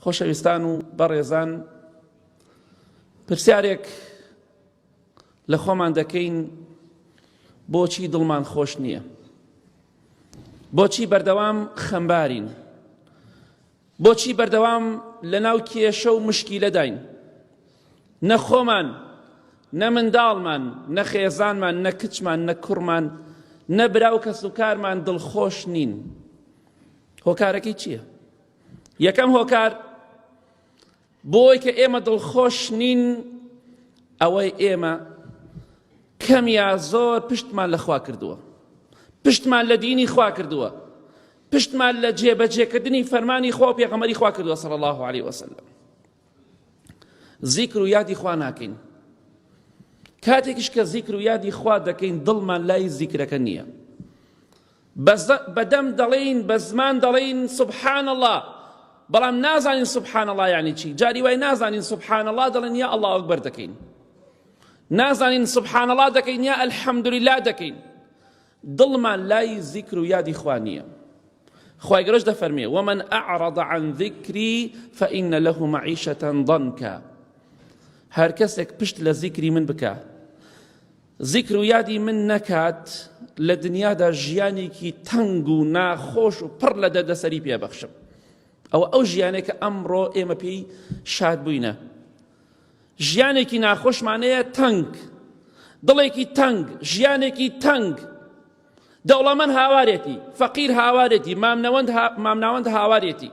خۆشەویستان و بەڕێزان، پرسیارێک لە خۆمان دەکەین: بۆچی دڵمان خۆش نییە؟ بۆچی بەردەوام خەمبارین؟ بۆچی بەردەوام لە ناو کێشە و مشکیلەداین؟ نە خۆمان، نە منداڵمان، نە خێزانمان، نە کچمان، نە کوڕمان، نە برا و کەس و کارمان دڵخۆش نین. هۆکارەکەی چییە؟ یەکەم هۆکار بۆی کە ئێمە دڵخۆش نین ئەوەی ئێمە کەم یا زۆر پشتمان لە خوا کردووە، پشتمان لە دینی خوا کردووە، پشتمان لە جێبەجێکردنی فەرمانی خوا و پێغەمبەری خوا کردووە صلی الله علیه وسلم. زیکر و یادی خوا ناکەین. کاتێکیش کە زیکر و یادی خوا دەکەین دڵمان لای زیکرەکە نییە. بەدەم دەڵێین، بە زمان دەڵێین سبحان الله، بەڵام نازانین سبحان الله یعنی چی. جاری وای نازانین سبحان الله دەڵێن یا الله ئەکبەر دەکەین، نازانین سبحان الله دەکەین یا الحەمدولله دەکەین. دڵمان لای زیکر و یادی خوا نییە. خوای گەورەش دەفەرمێ: ومن أعرض عن ذكري فإن له معيشة ضنكا. هەر کەسێک پشت لە زیکری من بکە، زیکر و یادی من نەکات، لە دنیادا ژیانێکی تەنگ و ناخۆش و پڕ لە دەردەسەری پێبەخشم. ئەو ژیانێک کە ئەمڕۆ ئێمە پێی شاد بووینە. ژیانێکی ناخۆشمانەیە، تەنگ، دڵێکی تەنگ، ژیانێکی تەنگ. دەوڵەمەند هاوارێتی، فەقیر هاوارێتی، مامناوەند هاوارێتی،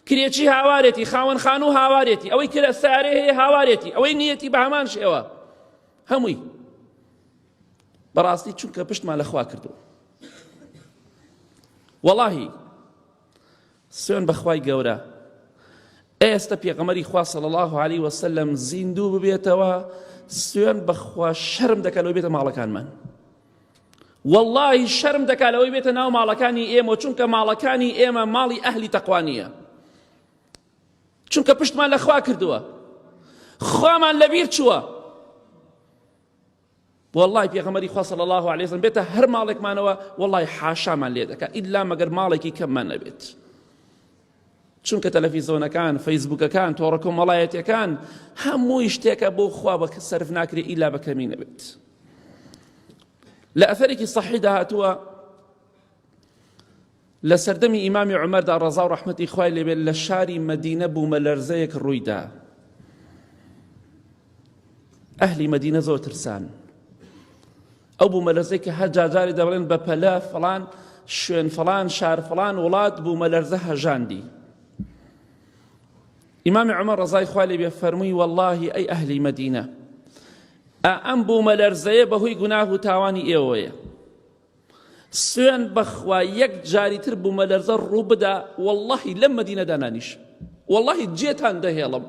کرێچی هاوارێتی، خاوەن خانوو هاوارێتی، ئەوەی کرە سارێ هەیە هاوارێتی، ئەوەی نیەتی بە هەمان شێوە، هەمووی بەڕاستی چونکە پشتمان لە خوا کردو. وەڵاهی سوێن بەخوای گەورە، ئێستا پێغەمبەری خوا صلی الله علیه وسلم زیندوو ببێتەوە، سوێن بەخوا شەرم دەکات لەوەی بێتە ماڵەکانمان. والله شەرم دەکات لەوەی بێتە ناو ماڵەکانی ئێمە، چونکە ماڵەکانی ئێمە ماڵی ئەهلی تەقوا نییە، چونکە پشتمان لە خوا کردووە، خوامان لەبیر چووە. والله پێغەمبەری خوا صلی الله علیه وسلم بێتە هەر ماڵێکمانەوە، والله حاشامان لێ دەکات ئیلا مەگەر ماڵێکی کەممان نەبێت، چونکە تەلەڤیزۆنەکان، فەیسبووکەکان، تۆڕە کۆمەڵایەتیەکان هەمووی شتێکە بۆ خوا بە سەرف ناکرێ ئیلا بە کەمی نەبێت. لە ئەثەرێکی صەحیح داهاتووە لە سەردەمی ئیمامی عومەردا ڕەزا و ڕەحمەتی خوای لێبێت، لە شاری مەدینە بوومەلەرزەیەک ڕوویدا. ئەهلی مەدینە زۆر ترسان. ئەو بوومەلەرزەی کە هەر جارجاری دەبڵێن بە پەلە فڵان شوێن فڵان شار فڵان وڵات بوومەلەرزە هەژاندی. ئیمامی عومەر ڕەزای خوای لێبێت فەرمووی: والله ئەی ئەهلی مەدینە، ئەم بوومەلەرزەیە بەهۆی گوناه و تاوانی ئێوەیە. سوێن بەخوا یەک جاری تر بوومەلەرزە ڕوو بدا، واللهی لەم مەدینەدا نانیش، واللهی جێتان دەهێڵم.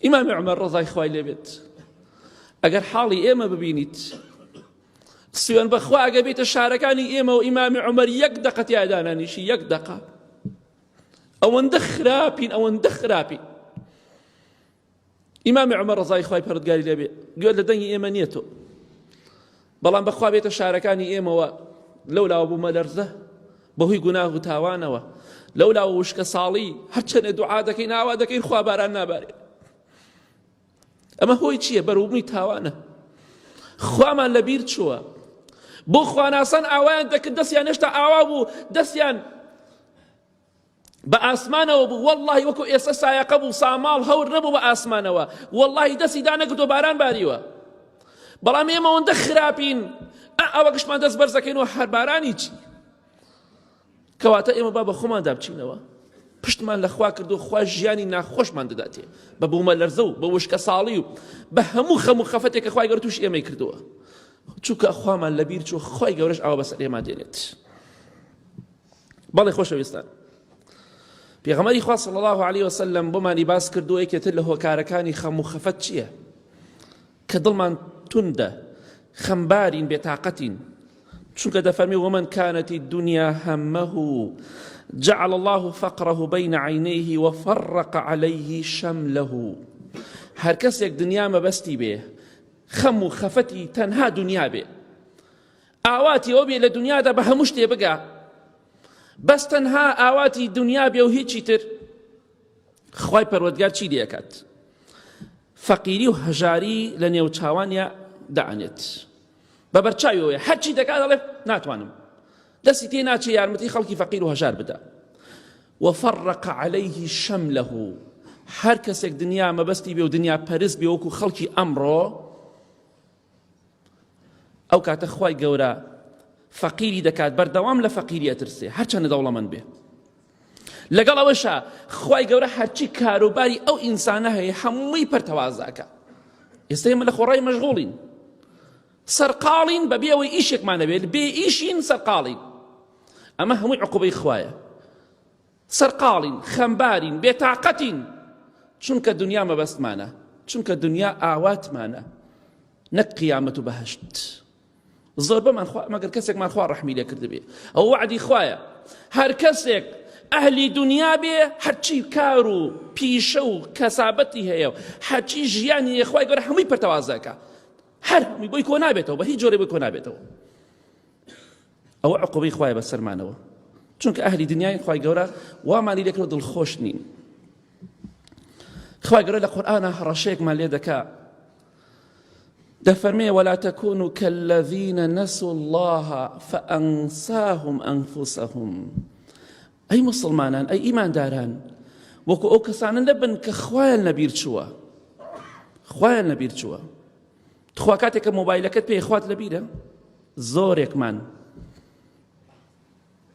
ئیمامی عومەر ڕەزای خوای لێبێت ئەگەر حاڵی ئێمە ببینیت، سوێن بەخوا ئەگە بێتە شارەکانی ئێمە و ئیمامی عومەر یەک دەقە تیادا نانیشی، یەک دەقە، ئەوەندە خراپین، ئەوەندە خراپین. ئیمامی عومەر ڕەزای خوای پەروەردگاری لێبێ گوێت لە دەنگی ئێمە نییە تۆ، بەڵام بەخوا بێتە شارەکانی ئێمەوە لەولاوە بوومەلەرزە بەهۆی گوناه و تاوانەوە، لەولاوە وشکە ساڵی هەرچەندە دوعا دەکەین ئاوا دەکەین خوا باران نابارێ. ئەمە هۆی چییە؟ بەروبوونی تاوانە. خوامان لەبیر چووە. بۆ خواناسان ئاوایان دەکرد، دەستیان هێشتا ئاوا بوو، دەستیان بە ئاسمانەوە بوو. واللهی وەکو ئێستا سایەقە بوو، ساماڵ هەور نەبوو بە ئاسمانەوە، واللهی دەستی دانەکردو باران باریوە. بەڵام ئێمە ئەوەندە خراپین، ئەوە گشتمان دەست بەرز دەکەینەوە هەر بارانی چی؟ کەواتە ئێمە با بە خۆمان دابچینەوە، پشتمان لە خوا کردو، خوا ژیانی ناخۆشمان دەداتێ بە بوومەلەرزە و بە وشکە ساڵی و بە هەموو خەم و خەفەتێک کە خوای گەورە تووشی ئێمەی کردووە، چونکە خوامان لەبیر چوو، خوای گەورەش ئەوە بەسەر ئێمە دێنێت. بەڵێ خۆشەویستان، پێغەمبەری خوا صلی الله علیه وسلم بۆمانی باس کردووە یەکێتر لە هۆکارەکانی خەم و خەفەت چییە؟ کە دڵمان توندە، خەمبارین، بێتاقەتین. چونکە دەفەرمی: ومن كانت الدنيا همه جعل الله فقره بين عينيه وفرق عليه شمله. هەر کەسێک دنیا مەبەستی بێ، خەم و خەفەتی تەنها دنیا بێ، ئاواتی ئەو بێ لە دنیادا بە هەموو شتێ بگا، بەس تەنها ئاواتی دنیا بێ و هیچی تر، خوای پەروەردگار چی دەکات؟ فەقیری و هەژاری لە نێو چاوانیا دەعانێت بە بەرچاویەوەی هەرچی دەکات دەڵێ ناتوانم، دەستی تێ ناچێ یارمەتی خەڵکی فەقیر و هەژار بدە. وفرق عليه شمله، هەر کەسێک دنیا مەبەستی بێ و دنیا پەرست بێ وەکو خەڵکی ئەمڕۆ، ئەو کاتە خوای گەورە فەقیری دەکات بەردەوام لە فەقیری ئەترسێ هەرچەندە دەوڵەمەند بێ. لەگەڵ ئەوەشە خوای گەورە هەرچی کاروباری ئەو ئینسانە هەیە هەمووی پەرتەوازاکە. ئێستا ئێمە لە خۆڕای مەشغوڵین، سەرقاڵین بەبێ ئەوەی ئیشێکمان هەبێت، بێ ئیشین سەرقاڵین. ئەمە هەمووی عقوبەی خوایە. سەرقاڵین، خەمبارین، بێتاقەتین، چونکە دنیا مەبەستمانە، چونکە دنیا ئاواتمانە، نەک قیامەت و بەهەشت. زۆر بەمان مەگەر کەسێکمان خوا ڕەحمی لێ کرد بێ. ئەو وعدی خوایە، هەر کەسێک ئەهلی دنیا بێ هەرچی کار و پیشە و کەسابەتی هەیە و هەرچی ژیانی خوای گەورە هەمووی پەرتەوازەکە، هەر هەمووی بۆی کۆ نابێتەوە، بە هیچ جۆرێ بۆی کۆ نابێتەوە. ئەوە عقوبەی خوایە بەسەرمانەوە، چونکە ئەهلی دنیای خوای گەورە وامانی لێ کردەوە دڵخۆش نین. خوای گەورە لە قورئانە هەڕەشەیەکمان لێ دەکا، دەفەرمێ ولا تكونوا كالذين نسوا الله فأنساهم أنفسهم. ئەی مسلمانان، ئەی ئیمانداران، وەکو ئەو کەسانە نەبن کە خوایان لەبیر چووە، خوایان لەبیر چووە. تخوا کاتێک کە مۆبایلەکەت پێی خوات لەبیرە، زۆرێکمان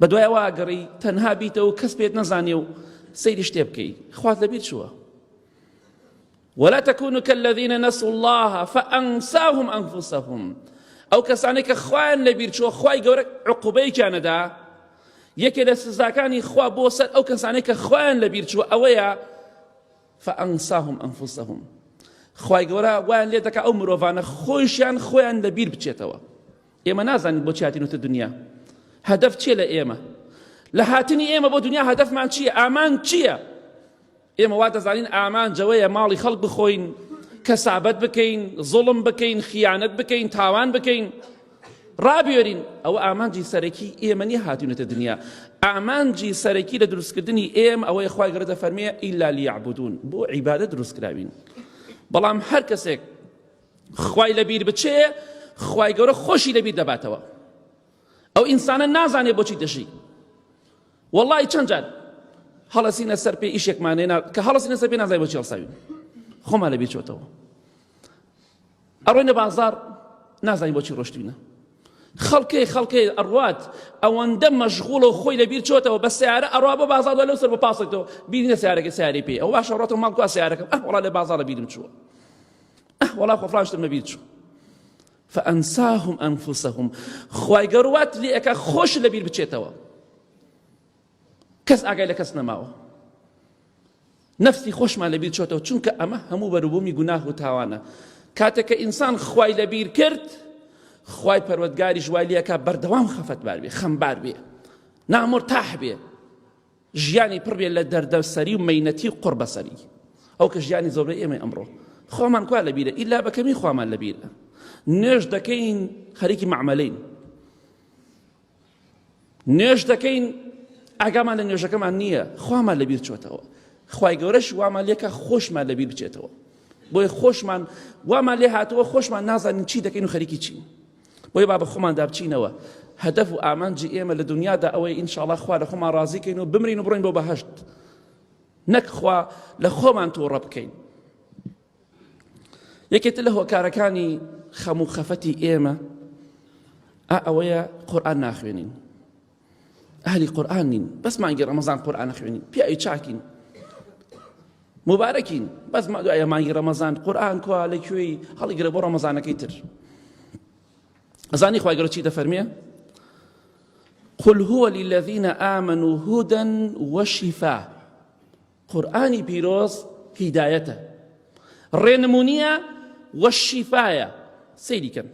بەدوای ئەوە ئەگەڕی تەنها بیتەوە و کەس پێت نەزانێ و سەیری شتێ بکەی، خوات لەبیر چووە. ولا تكونوا كالذين نسوا الله فأنساهم أنفسهم. ئەو کەسانەی کە خوایان لەبیر چووە خوای گەورە عقوبەیەکیانەدا. یەکێ لە سزاکانی خوا بۆ سەر ئەو کەسانەی کە خوایان لەبیر چووە ئەوەیە فأنساهم أنفسهم. خوای گەورە وایان لێ دەکا ئەو مرۆڤانە خۆیشیان خۆیان لەبیر بچێتەوە. ئێمە نازانین بۆچی هاتینەوە دنیا، هەدەف چییە لە ئێمە؟ لە هاتنی ئێمە بۆ دنیا هەدەفمان چییە؟ ئامان چییە؟ ئێمە وا دەزانین ئامان جەوەیە ماڵی خەڵک بخۆین، کەسابەت بکەین، زوڵم بکەین، خیانەت بکەین، تاوان بکەین، ڕابێرین. ئەوە ئامانجی سەرەکی ئێمە نیە هاتوونەتە دنیا. ئامانجی سەرەکی لە دروستکردنی ئێمە ئەوەی خوای گەورە دەفەرمێ ئیلا لیعبودون، بۆ عیبادەت دروستکراوین. بەڵام هەر کەسێک خوای لەبیر بچێ خوای گەورە خۆشی لەبیر دەباتەوە. ئەو ئینسانە نازانێ بۆچی دەژی. وەڵڵی چەند جار هەڵەسینە سەر پێ ئیشێکمانێنا کە هەڵەسینە سەر پێ نازانێ بۆچی هەڵساوین، خۆمان لەبیر چۆتەوە. ئەڕۆینە بازاڕ نازانین بۆچی ڕۆشتوینە. خەڵکێ ئەڕوات ئەوەندە مەشغوڵە و خۆی لەبیر چۆتەوە بە سیارە ئەڕوا بە بازاڕ لەو سەر بە پاسێکەوە بینە سیارەکە سیارەی پێ، ئەو باشە ڕۆتەوە ماڵ کوا سیارەکەم وەڵا لە بازاڕ لەبیرم چووە، وەڵا خۆ فڵان شتم لەبیر چوو. فأنساهم أنفسهم. خوای گەورە وات لێ ئەکا خۆش لەبیر بچێتەوە، کەس ئاگای لە کەس نەماوە، نەفسی خۆشمان لەبیر چۆتەوە، چونکە ئەمە هەموو بەروبوومی گوناه و تاوانە. کاتێک کە ئینسان خوای لەبیر کرد خوای پەروەردگاری ژوای لێ ئەکا بەردەوام خەفەتبار بێ، خەمبار بێ، نامۆرتاح بێ، ژیانی پڕ بێ لە دەردەسەری و مەینەتی و قوربەسەری. ئەو کە ژیانی زۆربەی ئێمە ئەمڕۆ خۆمان کوا لەبیرە، ئیلا بەکەمی خوامان لەبیرە. نوێژ دەکەین خەریکی معمەلەین، نوێژ دەکەین ئاگامان لە نوێژەکەمان نییە، خوامان لەبیر چۆتەوە. خوای گەورەش وامان لێکە خۆشمان لەبیر بچێتەوە، بۆی خۆشمان وامان لێ هاتەوە خۆشمان نازانین چی دەکەین و خەریکی چین. بۆی با بە خۆمان دابچینەوە. هەدەف و ئامانجی ئێمە لە دنیادا ئەوەی ئینشاءڵڵا خوا لە خۆمان ڕازیکەین و بمرین و بڕۆین بۆ بەهەشت، نەک خوا لە خۆمان تووڕە بکەین. یەکێتر لە هۆکارەکانی خەم و خەفەتی ئێمە ئەوەیە قورئان ناخوێنین. ئەهلی قورئان نین، بەس مانگی ڕەمەزان قورئان نەخوێنین، پیاوی چاکین، مبارەکین، بەس دوایە مانگی ڕەمەزان قورئان کوا لەکوێی هەڵیگرە بۆ ڕەمەزانەکەی تر. ئەزانی خوای گەورە چی دەفەرمێ؟ قل هو للذين آمنوا هدى وشفاء. قورئانی پیرۆز هیدایەتە، ڕێنمونیە والشفاية. سيدي كم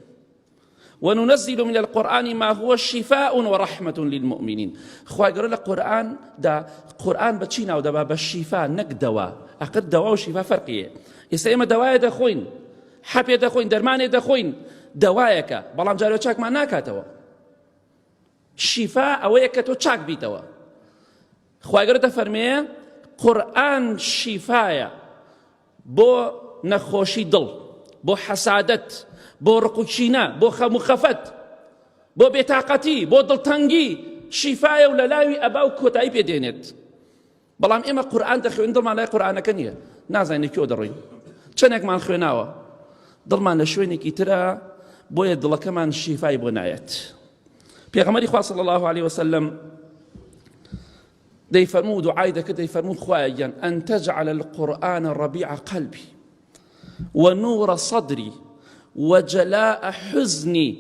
وننزل من القرآن ما هو شفاء ورحمة للمؤمنين. خواهي قرأ القرآن دا قرآن بچينا ودا بالشفاء نك دواء، أقد دواء وشفاء فرقية. يسأيما دواء دخوين، حبي دخوين، درمان دخوين، دوايك بلام جارو چاك ما ناكاتوا. شفاء أويك تو چاك بيتوا. خواهي قرأ تفرميه قورآن شیفایە بۆ نەخۆشی دڵ، بۆ حەسادەت، بۆ ڕقوچینە، بۆ خەم و خەفەت، بۆ بێتاقەتی، بۆ دڵتەنگی، شیفایە و لە لاوی ئەبا و کۆتایی پێدێنێت. بەڵام ئێمە قورآن دەخوێن دڵمان لای قورآنەکە نییە، نازانین لەکوێ دەڕۆین، چەندێکمان خوێناوە دڵمان لە شوێنێکی ترە، بۆیە دڵەکەمان شیفای بۆ نایەت. پێغەمبەری خوا صلی الله عليه وسلم دەیفەرموو دوعای دەکرد، دەیفەرموو خوایە گیان ئەن تەجعل القورآن ربیع قەلبی ونور صدری وجلاء حزنی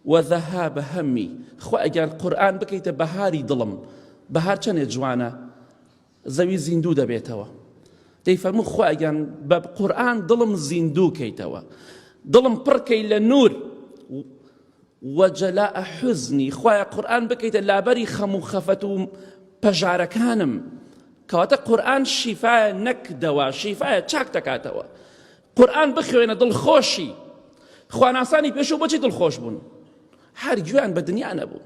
وذهاب همي. خوایە گیان قورآن بکەیتە بەهاری دڵم. بەهار چەندێ جوانە، زەوی زیندوو دەبێتەوە. دەیفەرموو خوایە گیان بە قورآن دڵم زیندوو کەیتەوە، دڵم پڕکەی لە نور. وجلاء حزنی، خوایە قورآن بکەیتە لابەری خەم و خەفەت و پەژارەکانم. کەواتە قورآن شیفایە نەک دەوا، شیفایە چاک دەکاتەوە. قورآن بخوێنە دڵخۆشی. خواناسانی پێشوو بۆچی دڵخۆش بوون؟ هەر گوێیان بە دنیا نەبوو،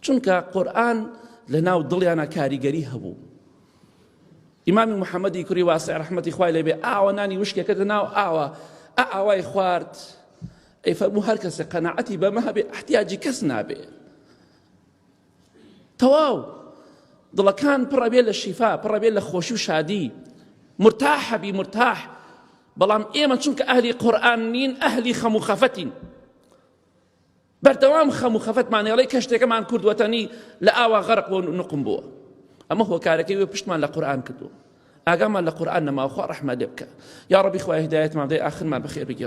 چونکە قورآن لە ناو دڵیانە کاریگەری هەبوو. ئیمامی محەممەدی کوڕی واسع ڕەحمەتی خوای لێبێ ئاوە نانی وشکێکە ناو ئاوە، ئاوای خوارد، ئەیفەرموو هەر کەسێک قەناعەتی بەمە هەبێ احتیاجی کەس نابێ. تەواو دڵەکان پڕە بێ لە شیفا، پڕە بێ لە خۆشی و شادی، مرتاحە بی مرتاح. بەڵام ئێمە چونکە ئەهلی قورآن نین، ئەهلی خەم و خەفەتین، بەردەوام خەم و خەفەتمانێڵەی کەشتێکەمان کوردوەتەنی لە ئاوا غەرق بۆ نقم بووە. ئەمە هۆکارەکەی وێ پشتمان لە قورآن کردو، ئاگامان لە قورآن نەماوە. خوا ڕەحمە لێ بکە. یا ڕەبی خوای هیدایەتمان بدەی، ئاخرمان بەخێر بگێڕ.